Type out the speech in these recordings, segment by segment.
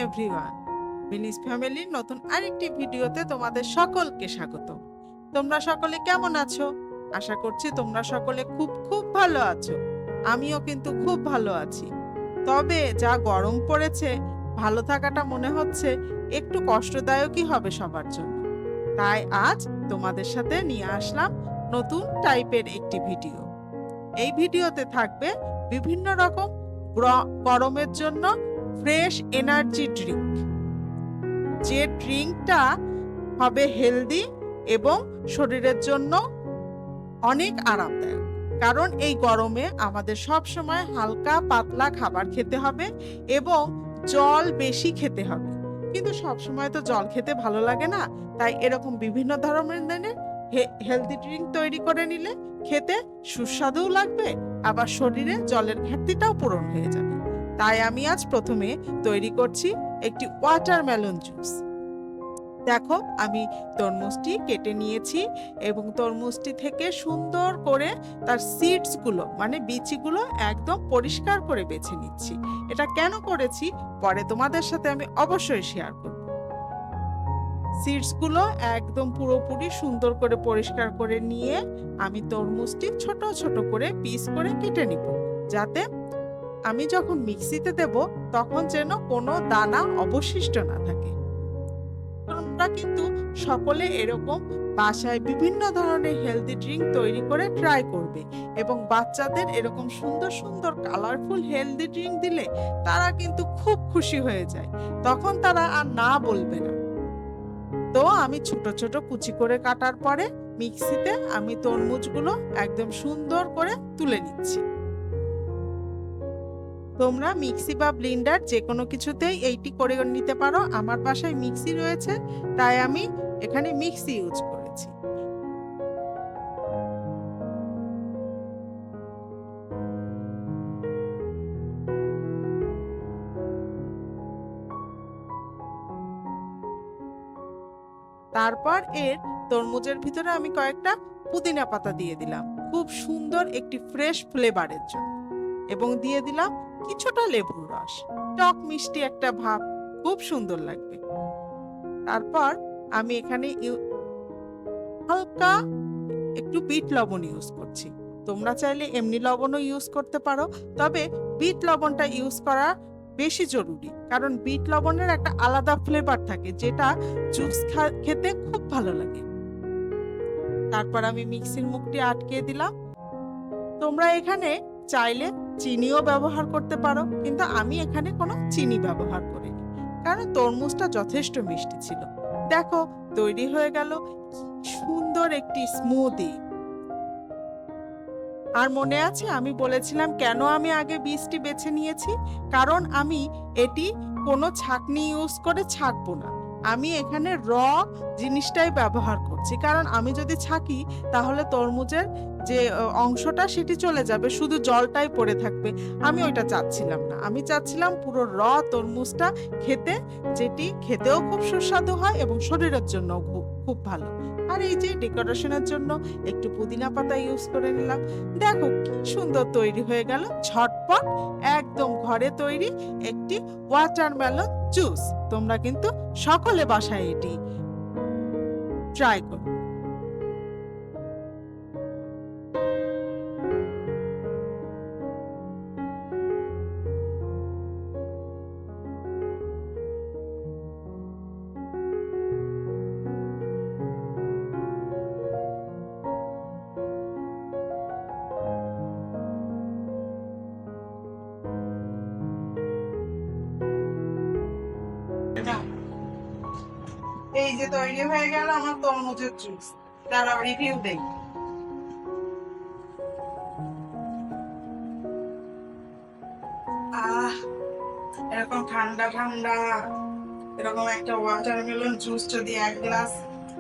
Everyone, ভিনিস ফ্যামিলির নতুন আরেকটি ভিডিওতে তোমাদের সকলকে স্বাগত। তোমরা সকলে কেমন আছো? আশা করছি তোমরা সকলে খুব খুব ভালো আছো। আমিও কিন্তু খুব ভালো আছি। তবে যা গরম পড়েছে, ভালো থাকাটা মনে হচ্ছে একটু কষ্টদায়কই হবে সবার জন্য। তাই আজ তোমাদের সাথে নিয়ে আসলাম নতুন টাইপের একটি ভিডিও। এই ভিডিওতে থাকবে বিভিন্ন রকম গরমের জন্য ফ্রেশ এনার্জি ড্রিঙ্ক, যে ড্রিঙ্কটা হবে হেলদি এবং শরীরের জন্য অনেক আরামদায়ক। কারণ এই গরমে আমাদের সব সময় হালকা পাতলা খাবার খেতে হবে এবং জল বেশি খেতে হবে। কিন্তু সব সময় তো জল খেতে ভালো লাগে না, তাই এরকম বিভিন্ন ধরনের হেলদি ড্রিঙ্ক তৈরি করে নিলে খেতে সুস্বাদুও লাগবে, আবার শরীরে জলের ঘাটতিটাও পূরণ হয়ে যাবে। তাই আমি আজ প্রথমে তৈরি করছি একটি ওয়াটারমেলন জুস। দেখো, আমি তরমুজটি কেটে নিয়েছি এবং তরমুজটি থেকে সুন্দর করে তার সিডস গুলো মানে বিচিগুলো একদম পরিষ্কার করে বেছে নিচ্ছি। এটা কেন করেছি পরে তোমাদের সাথে আমি অবশ্যই শেয়ার করব। সিডস গুলো একদম পুরোপুরি সুন্দর করে পরিষ্কার করে নিয়ে আমি তরমুজটি ছোট ছোট করে পিস করে কেটে নিব, যাতে আমি যখন মিক্সিতে দেব তখন যেন কোনো দানা অবশিষ্ট না থাকে। তোমরা কিন্তু সকলে এরকম বাসায় বিভিন্ন ধরনের হেলদি ড্রিঙ্ক তৈরি করে ট্রাই করবে এবং বাচ্চাদের এরকম সুন্দর সুন্দর কালারফুল হেলদি ড্রিঙ্ক দিলে তারা কিন্তু খুব খুশি হয়ে যায়, তখন তারা আর না বলবে না। তো আমি ছোট ছোট কুচি করে কাটার পরে মিক্সিতে আমি তরমুজগুলো একদম সুন্দর করে তুলে নিচ্ছি। তোমরা মিক্সি বা ব্লেন্ডার যে কোনো কিছুতেই এইটি করে নিতে পারো। আমার বাসায় মিক্সি রয়েছে, তাই আমি এখানে মিক্সি ইউজ করেছি। তারপর এর তরমুজের ভিতরে আমি কয়েকটা পুদিনা পাতা দিয়ে দিলাম খুব সুন্দর একটি ফ্রেশ ফ্লেভারের জন্য, এবং দিয়ে দিলাম কিছুটা লেবুর রস। টক মিষ্টি একটা ভাব, খুব সুন্দর লাগবে। তারপর আমি এখানে হালকা একটু বিট লবণ ইউজ করছি। তোমরা চাইলে এমনি লবণও ইউজ করতে পারো, তবে বিট লবণটা ইউজ করা বেশি জরুরি, কারণ বিট লবণের একটা আলাদা ফ্লেভার থাকে যেটা জুস খেতে খুব ভালো লাগে। তারপর আমি মিক্সির মুখটি আটকে দিলাম। তোমরা এখানে চাইলে চিনিও ব্যবহার করতে পারো, কিন্তু আমি এখানে কোনো চিনি ব্যবহার করিনি, কারণ তরমুজটা যথেষ্ট মিষ্টি ছিল। দেখো, তৈরি হয়ে গেল সুন্দর একটি স্মুদি। আর মনে আছে আমি বলেছিলাম কেন আমি আগে বীজটি বেছে নিয়েছি? কারণ আমি এটি কোনো ছাঁকনি ইউজ করে ছাঁকবো না, আমি এখানে জিনিসটাই ব্যবহার করছি। কারণ আমি যদি ছাঁকি তাহলে তরমুজের যে অংশটা সেটি চলে যাবে, শুধু জলটাই পড়ে থাকবে। আমি ওইটা চাচ্ছিলাম না, আমি চাচ্ছিলাম পুরো তরমুজটা খেতে, যেটি খেতেও খুব সুস্বাদু হয় এবং শরীরের জন্য খুব ভালো। আর এই যে ডেকোরেশনের জন্য একটু পুদিনা পাতা ইউজ করে নিলাম। দেখো কি সুন্দর তৈরি হয়ে গেল ঝটপট একদম ঘরে তৈরি একটি ওয়াটারমেলন জুস। তোমরা কিন্তু সকলে বাসায় এটি ট্রাই করো। এই যে তৈরি হয়ে গেল আমার তরমুজের জুস। দাঁড়াও রিভিউ দেই। এরকম ঠান্ডা ঠান্ডা এরকম একটা ওয়াটারমেলন জুস যদি এক গ্লাস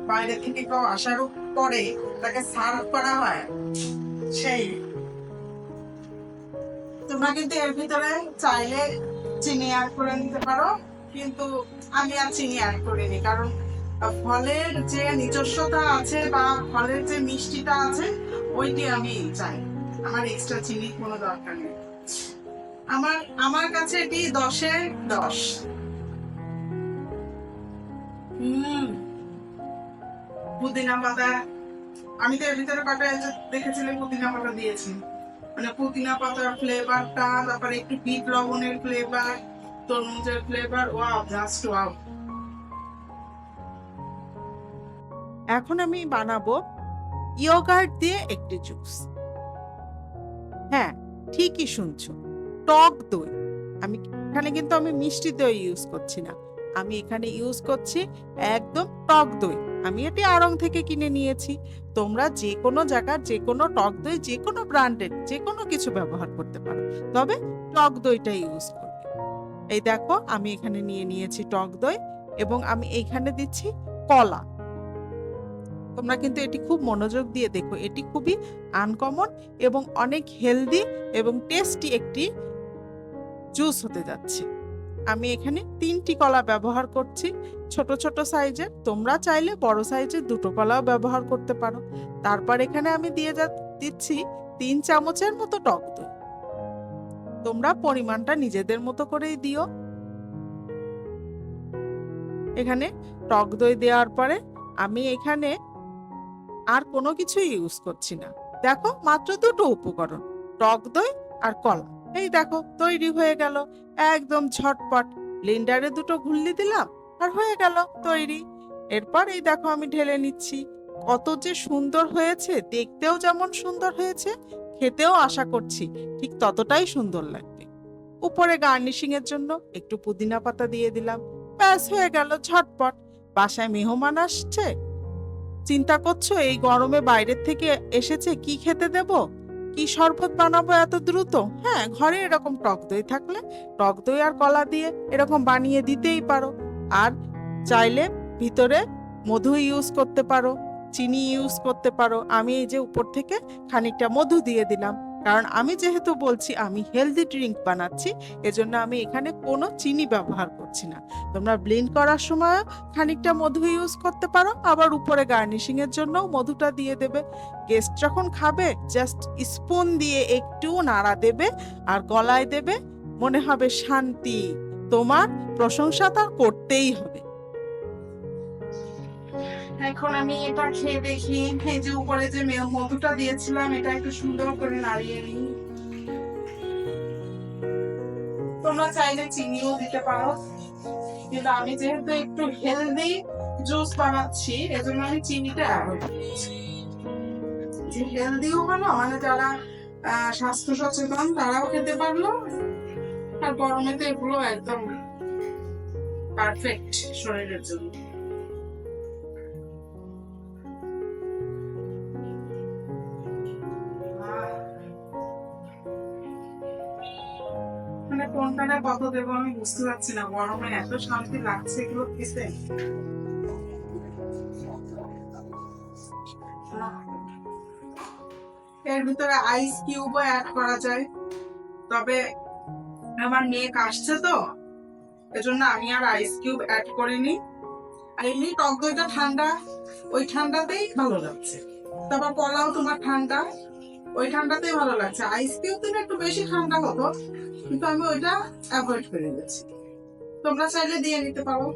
বাইরে থেকে কেউ আসার পরে তাকে সার্ভ করা হয়, সেই তোমরা কিন্তু এর ভিতরে চাইলে চিনি অ্যাড করে নিতে পারো, কিন্তু আমি আর চিনি অ্যাড করিনি, কারণ ফলের যে নিজস্বতা আছে বা ফলের যে মিষ্টিটা আছে ওইটি আমি চাই। আমার এক্সট্রা চিনির কোনো দরকার নেই। আমার কাছে এটি 10-এ 10। হুম, পুদিনা পাতা। আমি তো এর ভিতরে কটা দেখেছিলে পুদিনা পাতা দিয়েছি, মানে পুদিনা পাতার ফ্লেভারটা, তারপরে একটু বিট লবণের ফ্লেভার, তরমুজের ফ্লেভার, ওয়াও, জাস্ট ওয়াও। এখন আমি বানাবো ইয়োগার্ট দিয়ে একটি জুস। হ্যাঁ, ঠিকই শুনছো, টক দই। এখানে কিন্তু আমি মিষ্টি দই ইউজ করছি না, আমি এখানে ইউজ করছি একদম টক দই। আমি এটি আড়ং থেকে কিনে নিয়েছি। তোমরা যে কোনো জায়গার যে কোনো টক দই, যে কোনো ব্র্যান্ডের যে কোনো কিছু ব্যবহার করতে পারো, তবে টক দইটা ইউজ করবে। এই দেখো, আমি এখানে নিয়ে নিয়েছি টক দই, এবং আমি এইখানে দিচ্ছি কলা। তোমরা কিন্তু এটি খুব মনোযোগ দিয়ে দেখো, এটি খুবই আনকমন এবং অনেক হেলদি এবং টেস্টি একটি জুস হতে যাচ্ছে। আমি এখানে 3টি কলা ব্যবহার করছি, ছোট ছোট সাইজের। তোমরা চাইলে বড় সাইজের 2টো কলাও ব্যবহার করতে পারো। তারপর এখানে আমি দিচ্ছি 3 চামচের মতো টক দই। তোমরা পরিমাণটা নিজেদের মতো করেই দিও। এখানে টক দই দেওয়ার পরে আমি এখানে আর কোনো কিছু ইউজ করছি না। দেখো, মাত্র 2টো উপকরণ, টক দই আর কলা। এই দেখো, তৈরি হয়ে গেল একদম ঝটপট। ব্লেন্ডারে 2টো ঘুরলি দিলাম আর হয়ে গেল তৈরি। এরপর এই দেখো, আমি ঢেলে নিচ্ছি। কত যে সুন্দর হয়েছে, দেখতেও যেমন সুন্দর হয়েছে, খেতেও আশা করছি ঠিক ততটাই সুন্দর লাগবে। উপরে গার্নিশিং এর জন্য একটু পুদিনা পাতা দিয়ে দিলাম। ব্যাস, হয়ে গেল ঝটপট। বাসায় মেহমান আসছে, চিন্তা করছো এই গরমে বাইরের থেকে এসেছে, কি খেতে দেব, কি শরবত বানাবো এত দ্রুত? হ্যাঁ, ঘরে এরকম টক দই থাকলে টক দই আর কলা দিয়ে এরকম বানিয়ে দিতেই পারো। আর চাইলে ভিতরে মধু ইউজ করতে পারো, চিনি ইউজ করতে পারো। আমি এই যে উপর থেকে খানিকটা মধু দিয়ে দিলাম, কারণ আমি যেহেতু বলছি আমি হেলদি ড্রিঙ্ক বানাচ্ছি, এজন্য আমি এখানে কোনো চিনি ব্যবহার করছি না। তোমরা ব্লেন্ড করার সময় খানিকটা মধু ইউজ করতে পারো, আবার উপরে গার্নিশিং এর জন্য মধুটা দিয়ে দেবে। গেস্ট যখন খাবে, জাস্ট স্পুন দিয়ে একটু নাড়া দেবে আর গলায় দেবে, মনে হবে শান্তি। তোমার প্রশংসা তার করতেই হবে। এখন আমি এটা খেয়ে দেখি। এই যে উপরে যে মধুটা দিয়েছিলাম, এটা একটু সুন্দর করে নাড়িয়ে নিই। তোমরা চাইলে চিনিও দিতে পারো, কিন্তু আমি যেহেতু একটু হেলদি জুস বানাচ্ছি, এজন্য আমি চিনিটা অ্যাভয়েড করছি। যে হেলদিও হলো, মানে যারা স্বাস্থ্য সচেতন তারাও খেতে পারলো, আর গরমে তো এগুলো একদম পারফেক্ট শরীরের জন্য। মানে কোনটা কত দেবো আমি বুঝতে পারছি না, গরমে এত শান্তি লাগছে এগুলো খেতে। এর ভিতরে আইস কিউবও অ্যাড করা যায়, তবে আমার মেয়ে আসছে তো, এজন্য আমি আর আইস কিউব অ্যাড করিনি। আর এমনি টক দইটা ঠান্ডা, ওই ঠান্ডাতেই ভালো লাগছে। তারপর কলাও তোমার ঠান্ডা, ওই ঠান্ডাতেই ভালো লাগছে। আইস কিউব দিলে একটু বেশি ঠান্ডা হতো, কিন্তু আমি ওইটা অ্যাভয়েড করে দিয়েছি। তোমরা চাইলে দিয়ে নিতে পারো।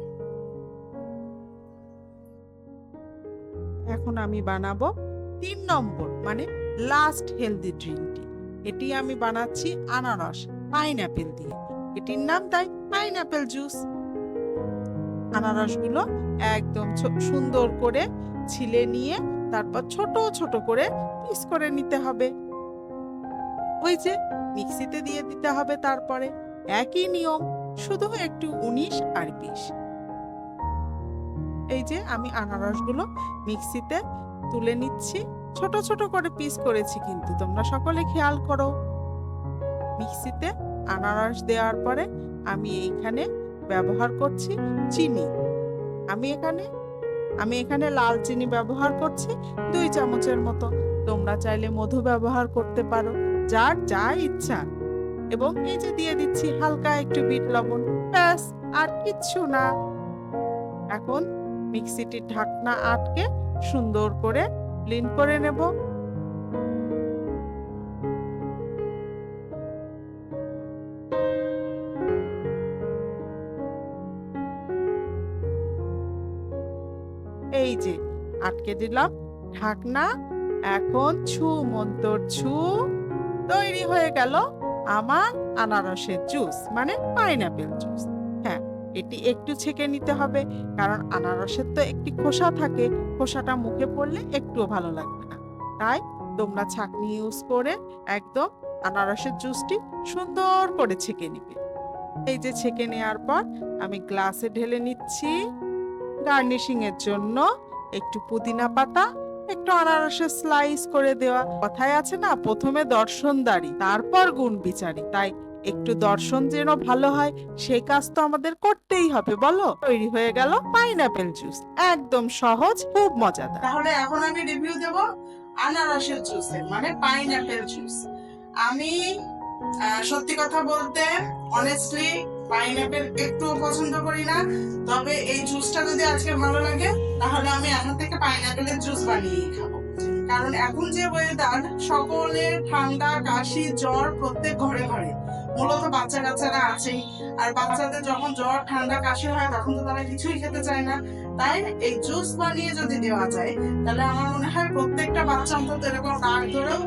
এখন আমি বানাবো 3 নম্বর, মানে লাস্ট হেলদি ড্রিঙ্কটি। এটি আমি বানাচ্ছি আনারস, পাইনাপেল দিয়ে। এটির নাম তাই পাইনাপেল জুস। আনারসগুলো একদম সুন্দর করে ছিলে নিয়ে তারপর ছোট ছোট করে পিস করে নিতে হবে। ওই যে মিক্সিতে দিয়ে দিতে হবে। তারপরে একই নিয়ম, শুধু একটু 19 আর 20। এই যে আমি আনারসগুলো মিক্সিতে তুলে নিচ্ছি, ছোট ছোট করে পিস করেছি, কিন্তু তোমরা সকলে খেয়াল করো। মিক্সিতে আনারস দেওয়ার পরে আমি এইখানে ব্যবহার করছি চিনি। আমি এখানে লাল চিনি ব্যবহার করছি 2 চামচের মতো। তোমরা চাইলে মধু ব্যবহার করতে পারো, যার যা ইচ্ছা। এবং এই যে দিয়ে দিচ্ছি হালকা একটু বিট লবণ। ব্যাস, আর কিচ্ছু না। এখন মিক্সিটির ঢাকনা আটকে সুন্দর করে ব্লেন্ড করে নেব। এই যে আটকে দিলাম ঢাকনা। এখন ছু মন্তর ছু, তৈরি হয়ে গেল আমার আনারসের জুস, মানে পাইনাপেল জুস। হ্যাঁ, এটি একটু ছেঁকে নিতে হবে, কারণ আনারসের তো একটি খোসা থাকে, খোসাটা মুখে পড়লে একটুও ভালো লাগবে না। তাই তোমরা ছাঁকনি ইউজ করে একদম আনারসের জুসটি সুন্দর করে ছেঁকে নিবে। এই যে ছেঁকে নেওয়ার পর আমি গ্লাসে ঢেলে নিচ্ছি। গার্নিশিং এর জন্য একটু পুদিনা পাতা, একটু আনারসের স্লাইস করে দেওয়া। কথায় আছে না, প্রথমে দর্শনদারি তারপর গুণ বিচারি। তাই একটু দর্শন যেন ভালো হয় সেই কাজ তো আমাদের করতেই হবে, বলো। তৈরি হয়ে গেল পাইনাপেল জুস, একদম সহজ, খুব মজাদার। তাহলে এখন আমি রিভিউ দেব আনারসের জুসের, মানে পাইনাপেল জুস। আমি সত্যি কথা বলতে অনেস্টলি পাইনাপেল একটু পছন্দ করি না, তবে এই জুসটা যদি আজকে ভালো লাগে তাহলে আমি এখন থেকে পাইনাপেলের জুস বানিয়ে খাবো। কারণ এখন যে ওয়েদার, সকলের ঠান্ডা কাশি জ্বর প্রত্যেক ঘরে ঘরে, মূলত বাচ্চা কাচ্চারা আছেই। আর বাচ্চাদের যখন জ্বর ঠান্ডা কাশি হয় তখন তো তারা কিছুই খেতে চায় না। তাই এই জুস বানিয়ে যদি দেওয়া যায় তাহলে আমার মনে হয় প্রত্যেকটা বাচ্চা অন্তত এরকম নাক ধরেও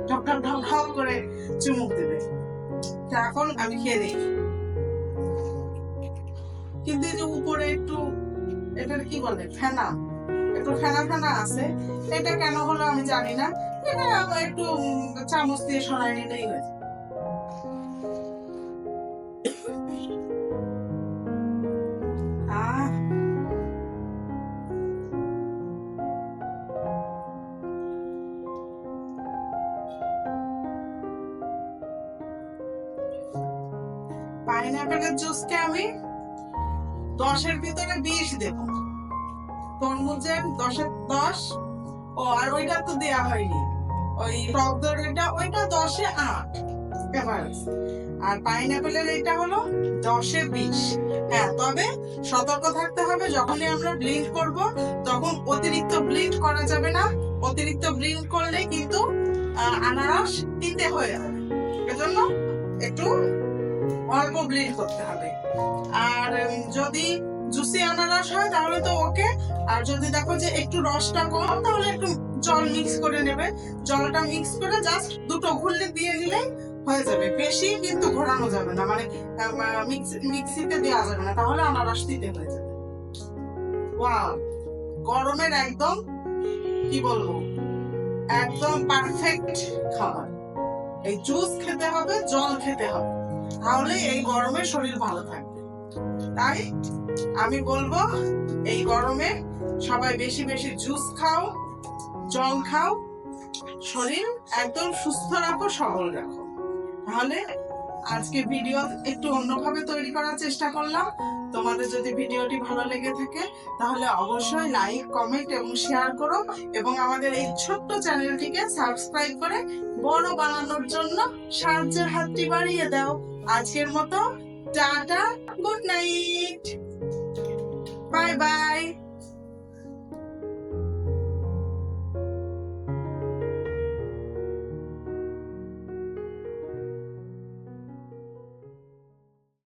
ঢক ঢক ঢক ঢক করে চুমুক দেবে। এখন আমি খেয়ে দেখি। কিন্তু এই যে উপরে একটু, এটার কি বলে, ফেনা, একটু ফেনা ফেনা আছে। এটা কেন হলো আমি জানি না। এটা একটু চামচ দিয়ে সরাই নিলেই হয়েছে। পাইনাপেলের জুসকে আমি 10-এর ভিতরে 20 দেব। তরমুজের 10-এর 10। ও আর ওইটা তো দেয়া হয়নি, ওই টক দইটা, ওইটা 10-এ 8 এভারেজ। আর পাইনাপেলের এটা হলো 10-এ 20। হ্যাঁ, তবে সতর্ক থাকতে হবে, যখনই আমরা ব্লেন্ড করব তখন অতিরিক্ত ব্লেন্ড করা যাবে না। অতিরিক্ত ব্লেন্ড করলে কিন্তু আনারস তিতে হয়ে যাবে, এজন্য একটু অল্প ব্লেন্ড করতে হবে। আর যদি জুসি আনারস হয় তাহলে তো ওকে। আর যদি দেখো যে একটু রসটা কম, তাহলে একটু জল মিক্স করে নেবে। জলটা মিক্স করে জাস্ট দুটো ঘুরলে দিয়ে নিলে হয়ে যাবে। বেশি কিন্তু ঘোরানো যাবে না, মানে মিক্সিতে দেওয়া যাবে না, তাহলে আনারস দিতে হয়ে যাবে। ওয়াও, গরমের একদম কি বলবো, একদম পারফেক্ট খাবার। এই জুস খেতে হবে, জল খেতে হবে, তাহলে এই গরমে শরীর ভালো থাকবে। তাই আমি বলবো এই গরমে সবাই বেশি বেশি জুস খাও, জল খাও, শরীর একদম সুস্থ রাখো, সবল রাখো। তাহলে আজকে ভিডিও একটু অন্যভাবে তৈরি করার চেষ্টা করলাম। তোমাদের যদি ভিডিওটি ভালো লেগে থাকে তাহলে অবশ্যই লাইক, কমেন্ট এবং শেয়ার করো, এবং আমাদের এই ছোট্ট চ্যানেলটিকে সাবস্ক্রাইব করে বড় বানানোর জন্য সাহায্যের হাতটি বাড়িয়ে দাও। আজকের মতো tata, good night, bye bye.